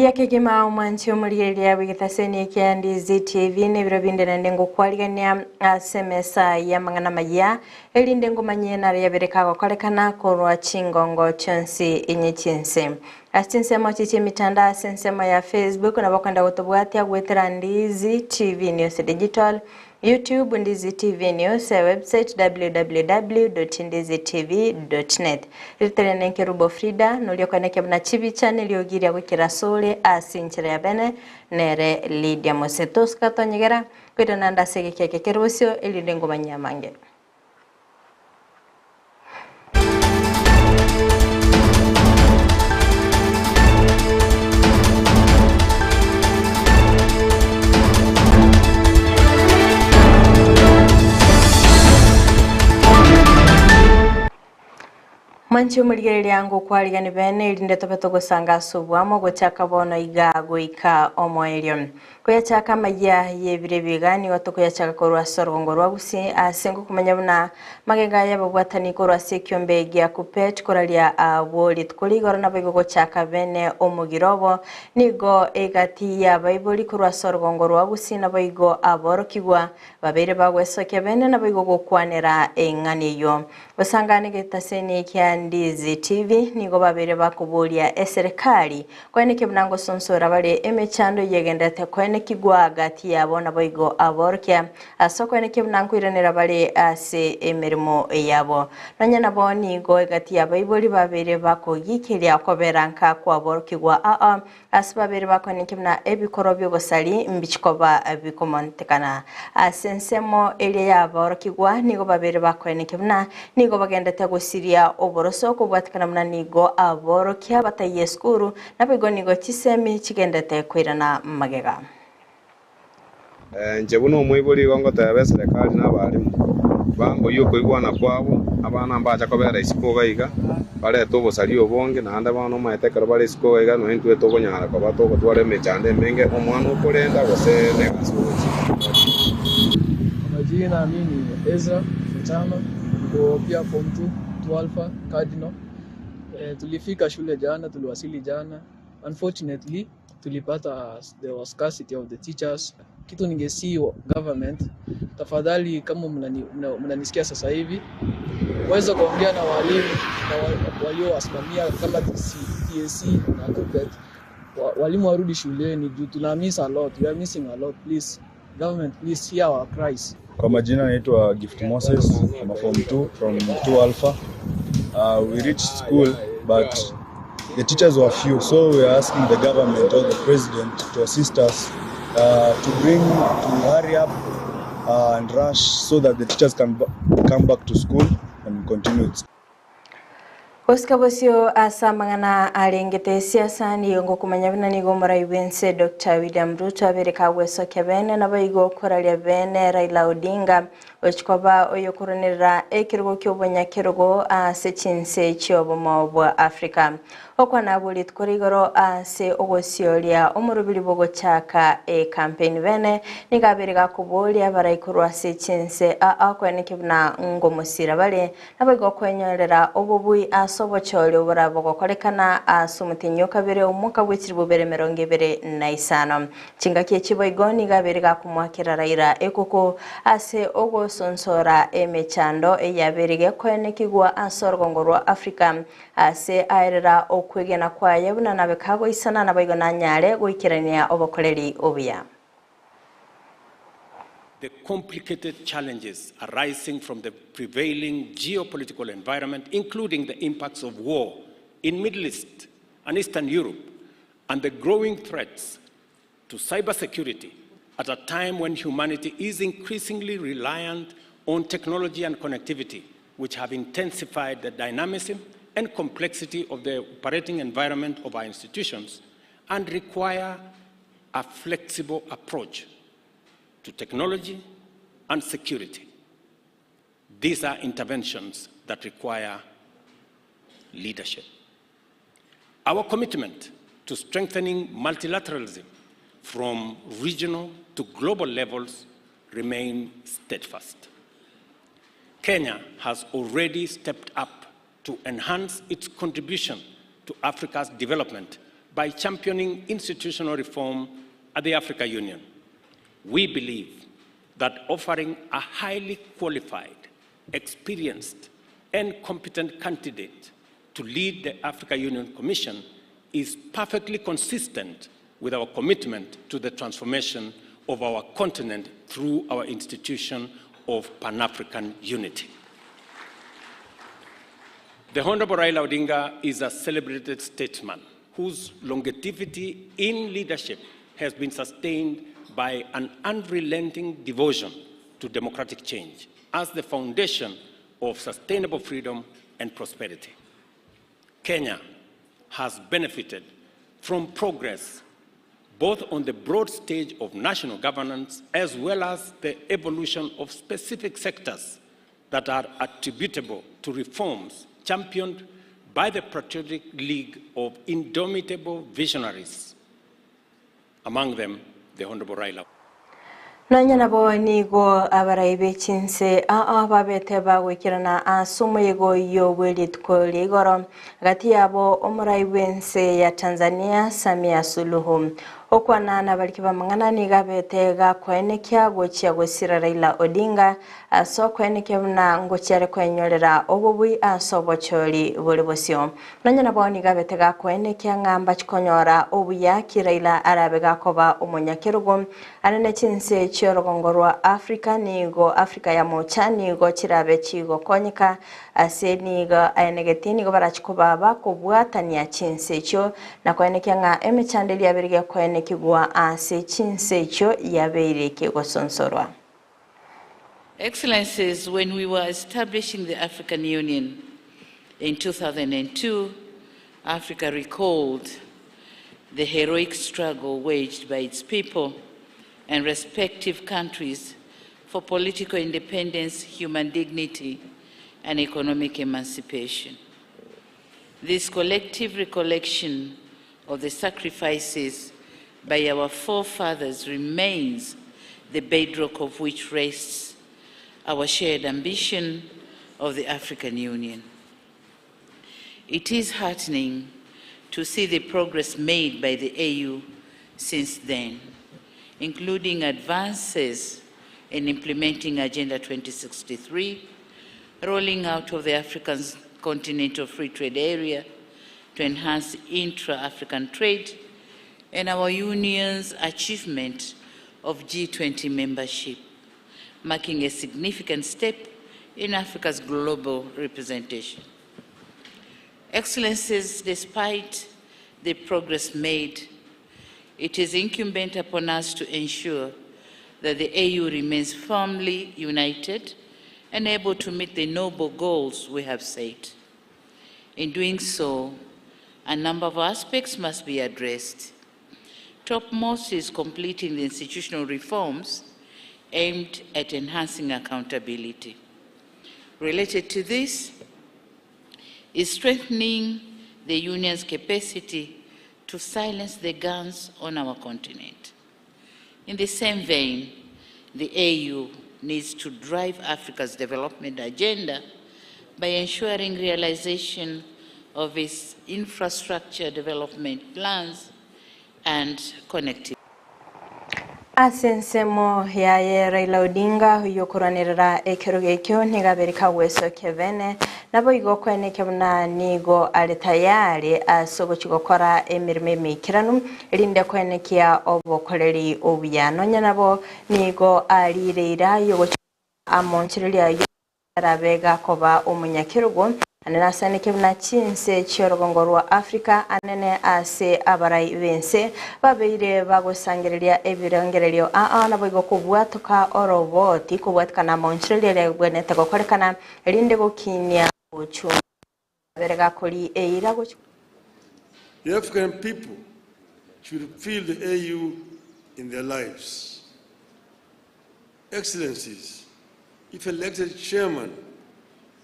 Kiria kegima umwanchi omurigeria wigitaseni kia Ndizi TV nebiro binde ndengo kwaligania semesa ya mangana maya elinde ngumanye na yabereka gokorekana korwa chingongo chonsi inyichinse asinsemo chichi mitanda sensemo ya Facebook na bakanda gutubwatia gwetera Ndizi TV News Digital, YouTube Ndizi TV News, website www.ndizitv.net. Literene Kerubo Frida nulio kaneke mna chibi channel yogiria gwikira sole asinchira ya bene nere Lydia Mosetos katonyegera kwita nanda sege keke kerusio elinde ngumanya mange. Manchi umurigereria yangu kwaligani bene ilinde tobeto gusanga subwamo gochaka bono iga goika omoelio kuyachaka maya yebire bigani wato kuyachaka korwa sorgongo rwagusi asengo kumanya buna magenga yababwatani korwa sekyombe gya kupet koralia aboli tukuligoro na bigo gochaka bene omugirobo nigo egati ya baiboli korwa sorgongo rwagusi na bigo aborokigwa babere bagwesoke bene na bigo gokwanera engani yo basangane getaseni kya Ndizi TV nigo babere bakubulia serikali kweneke mnango sonsora bale emechando yegendete kweneke gwa gati yabo na boigo aborkya asoko kweneke mnango iranera bale ase emerimo yabo nanya nabo nigo gati yabo iboli babere bakogikilia koberanka kwa borkigwa asbabere bakweneke mna ebikorobyo gosali mbichikoba bikomontekana asensemo ele yaborkigwa nigo babere bakweneke mna nigo bagendete gusiria soko bwatikana mna nigo aborokia batayeskuru nabigo nigo chisemi chigendete kwirana magega nje buno umwibuli wango tabe serikali n'abarimu bango yuko igwana kwabo abana mbacha kobera isiko gaiga bare tobosali obonge nanda bana mayetekero bare isiko gaiga no intwe tobonyara ko bato gotware mechande menge omwana ukorenda gose negasuchi majina mimi Ezra Mchama kwa pia form 2 Alpha Cardinal. Tulifika shule jana, tuliwasili jana. Unfortunately, tulipata there was scarcity of the teachers. Kitu ningesi government, tafadhali kama mnanisikia sasa hivi, waweza kuongea na walimu na waliowasimamia kama TSC na COPET. Walimu warudi shuleni juu tuna miss a lot. We are missing a lot. Please, government, please hear our cries. Kwa majina naitwa Gift Moses, I'm a form 2 from 2 Alpha. We reached school, but the teachers were few, so we are asking the government or the president to assist us to hurry up and rush so that the teachers can come back to school and continue it. Oskabosio asa mangana alengete siasa ni yongo kumanya bina nigo muraibense Dr. William Ruto abereka gwesoke bene nabayigo koralia bene Raila Odinga ochikoba oyokoronera ekirgo kyobonyakergo sechinse chyobomo bwa Africa okwana buli tkorigoro ase ogosiolia omurubiri bogo chaka campaign bene nigabereka kubolia baraikurwa sechinse akweneke bina ngomosira bale nabayigo kwenyorera obubui sobo chole ubarabo gokorekana asumutinyo kabere umuka bwekiribo bere 25 chingakie chiboigoni gabereka kumwakira Raila ekoko ase ogo sonsora emechando eyaberege kwenekigwa asorgongorwa Africa ase airera okwegena kwaye buna nabekago isana nabayigo nanyale goikirania obokoleri obuya. The complicated challenges arising from the prevailing geopolitical environment, including the impacts of war in Middle East and Eastern Europe, and the growing threats to cybersecurity at a time when humanity is increasingly reliant on technology and connectivity, which have intensified the dynamism and complexity of the operating environment of our institutions and require a flexible approach to technology and security. These are interventions that require leadership. Our commitment to strengthening multilateralism from regional to global levels remain steadfast. Kenya has already stepped up to enhance its contribution to Africa's development by championing institutional reform at the African Union. We believe that offering a highly qualified, experienced, and competent candidate to lead the African Union Commission is perfectly consistent with our commitment to the transformation of our continent through our institution of Pan-African unity. The Honorable Raila Odinga is a celebrated statesman whose longevity in leadership has been sustained by an unrelenting devotion to democratic change as the foundation of sustainable freedom and prosperity. Kenya has benefited from progress both on the broad stage of national governance as well as the evolution of specific sectors that are attributable to reforms championed by the Patriotic League of indomitable visionaries, among them the Honorable Raila. Nanya nabo nigo abaraibe chinse babete bagwikirana asumu yego yo welit koligoro gati yabo omuraibense ya Tanzania Samia Suluhu okwana na balikiba mangana niga bete ga kwenekya gochya gosira Raila Odinga aso kwenekya na ngocyare kwenyorera obubwi asobochori bolibosyo nanya nabo niga bete ga kwenekya ngamba chikonyora obuyaki Raila arabe gakoba umunyakirugo anene chinse chyorogongorwa Afrika nigo Afrika ya mocha nigo chirabe chigo konyika ase nigo ayenegetini go barachikuba bakobwatania chinse cyo na kwenekya nga emichandeli yabirige kwenekigwa ase chinse cyo yabereke gosonsorwa. Excellencies, when we were establishing the African Union in 2002, Africa recalled the heroic struggle waged by its people and respective countries for political independence, human dignity, and economic emancipation. This collective recollection of the sacrifices by our forefathers remains the bedrock of which rests our shared ambition of the African Union. It is heartening to see the progress made by the AU since then, including advances in implementing Agenda 2063, rolling out of the African Continental Free Trade Area to enhance intra-African trade, and our Union's achievement of G20 membership, marking a significant step in Africa's global representation. Excellencies, despite the progress made, it is incumbent upon us to ensure that the AU remains firmly united and able to meet the noble goals we have set. In doing so, a number of aspects must be addressed. Topmost is completing the institutional reforms aimed at enhancing accountability. Related to this is strengthening the Union's capacity to silence the guns on our continent. In the same vein, the AU needs to drive Africa's development agenda by ensuring realization of its infrastructure development plans and connectivity. Asensemo ya Raila Odinga yukuranirira ekirugekyo nigaberika weso kevene nabo igokweneke buna nigo ali tayari asobochi gukora emirimo mikiranu rinde kwenekia obokoleri obuyano nyanabo nigo alireira yugo amonchiriria yarabega koba omunyakirugo anena sanike buna chinse chyorogongorwa Afrika anene ase abarai bense babeire bagosangiriria ebirongererio nabo igokubwatuka oroboti kubwatkana monchiriria gwenete gokorekana rinde gokinya ochu berega kuri eira gochu. The African people should feel the AU in their lives. Excellencies, if elected chairman,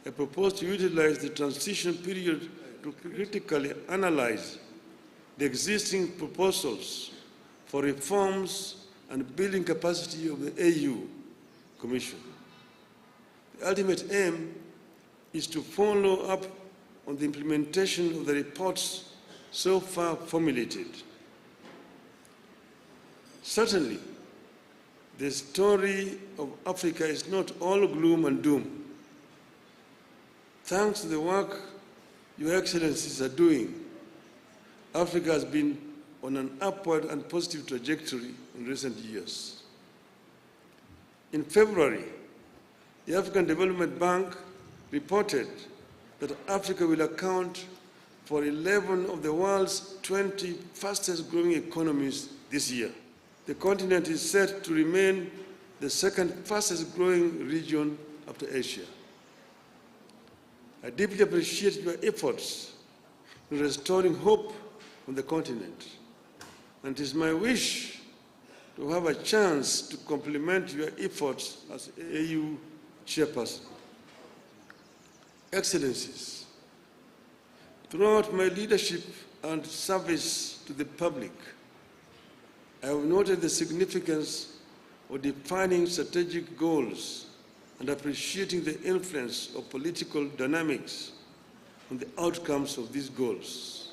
I propose to utilize the transition period to critically analyze the existing proposals for reforms and building capacity of the AU Commission. The ultimate aim is to follow up on the implementation of the reports so far formulated. Certainly, the story of Africa is not all gloom and doom. Thanks to the work Your Excellencies are doing, Africa has been on an upward and positive trajectory in recent years. In February, the African Development Bank reported that Africa will account for 11 of the world's 20 fastest growing economies this year. The continent is set to remain the second fastest growing region after Asia. I deeply appreciate your efforts in restoring hope on the continent, and it is my wish to have a chance to complement your efforts as AU chairperson. Excellencies, throughout my leadership and service to the public, I have noted the significance of defining strategic goals and appreciating the influence of political dynamics on the outcomes of these goals.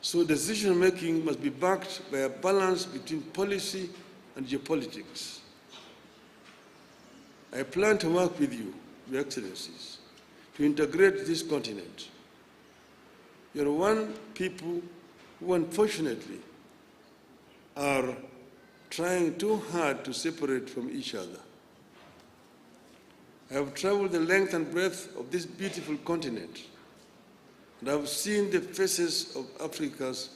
So decision-making must be backed by a balance between policy and geopolitics. I plan to work with you, Your Excellencies, to integrate this continent. You are one people who unfortunately are trying too hard to separate from each other. I have traveled the length and breadth of this beautiful continent, and I have seen the faces of Africa's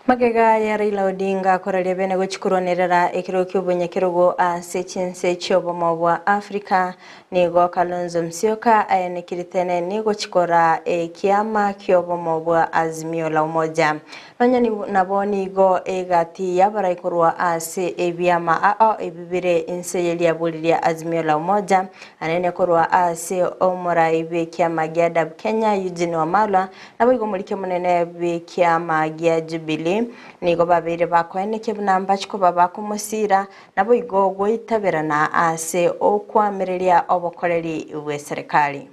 Magega ya Raila Odinga koraria bene guchikuronerera ekiro ky'obunyakirugo ase chinse ky'obomo bwa Africa nigo Kalonzo Musyoka ayenekiritene nigo chikora ekiama ky'obomo bwa Azimio la Umoja nonyani nabo nigo egati yabaraikorwa ase ebyama ebibire inse yeliaburiria Azimio la Umoja anene korwa ase omurai bekiama gya Kenya Eugene Wamalwa nabo igomulike munene bekiama gya Jubilee nigo babiri bakwene bunamba chiko babakumusira nabo igogo itaberana ase okwamereria obokoreri we serikali.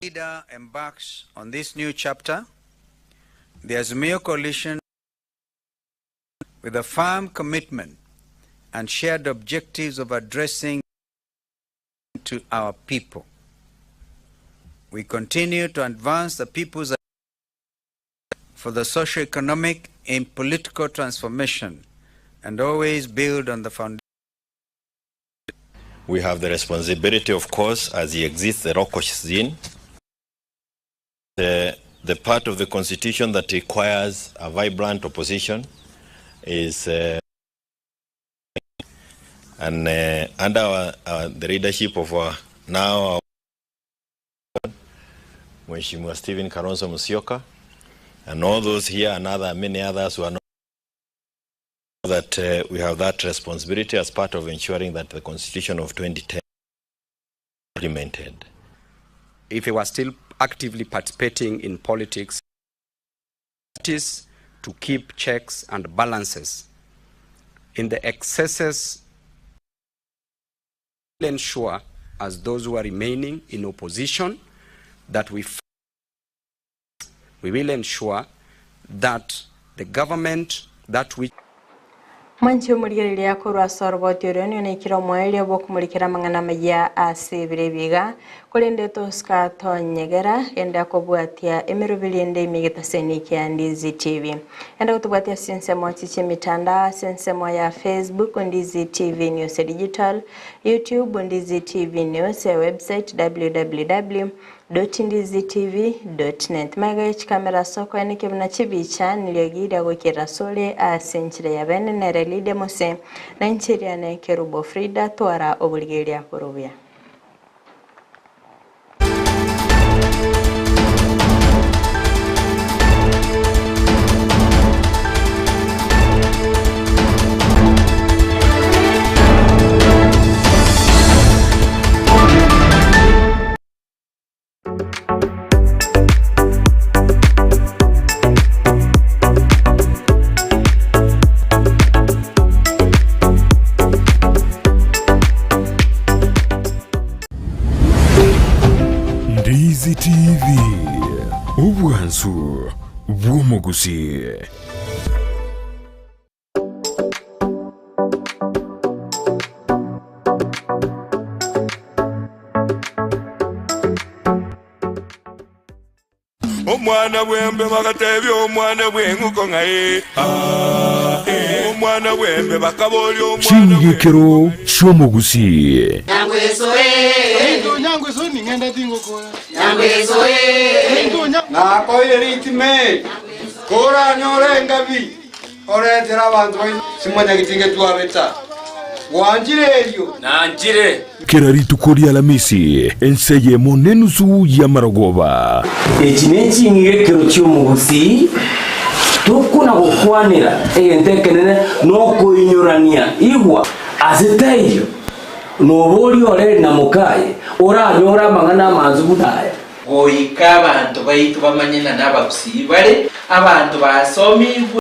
Leader embarks on this new chapter, the Azimio Coalition, with a firm commitment and shared objectives of addressing to our people. We continue to advance the people's for the socio-economic and political transformation and always build on the foundation. We have the responsibility, of course, as he exists, the Rokosh the part of the constitution that requires a vibrant opposition is under the leadership of now Mheshimiwa Stephen Kalonzo Musyoka, and all those here and many others who are not, that we have that responsibility as part of ensuring that the Constitution of 2010 is implemented. If he was still actively participating in politics, it is to keep checks and balances in the excesses, ensure as those who are remaining in opposition that we will ensure that the government that we Mancho murigereria korwa sorboti orionio ne kiro moelio bokumurikira mangana maya ase birebiga kolende toska tonyegera enda kobwatia emirubirinde imigeta seniki Ndizi TV enda kutubwatia sensemo chiche mitanda sensemo ya Facebook Ndizi TV News Digital, YouTube Ndizi TV News, website www.ndizitv.net magaichi kamera soko enike buna chibicha niliyogira gukira sole asenchire ya bene nerelide mose na nchiria ne kerubo Frida twara obuligeria korobya. bw'omugusi. Omwana bwembe bakatebya omwana bwenguko ngaye omwana bwembe bakaboli omwana Chingekero cy'omugusi. Nyangweso ni ngenda tingoko. Nyangweso nakoire ritime. Kora nyore ngabi. Oretera abantu simanya gitinge twabeta. Wanjire elio. Nanjire. Kera rituko lya Alamisi enseye monenusu ya Marogoba. Eki n'ekingekero cy'omugusi tukuna gukwanira entekenene n'okuinyurania igwa azitayo noboli oreri na mukaye oranyora amangana amanzu budaya goika abantu baitu bamanyina n'abagusi bare abantu basomi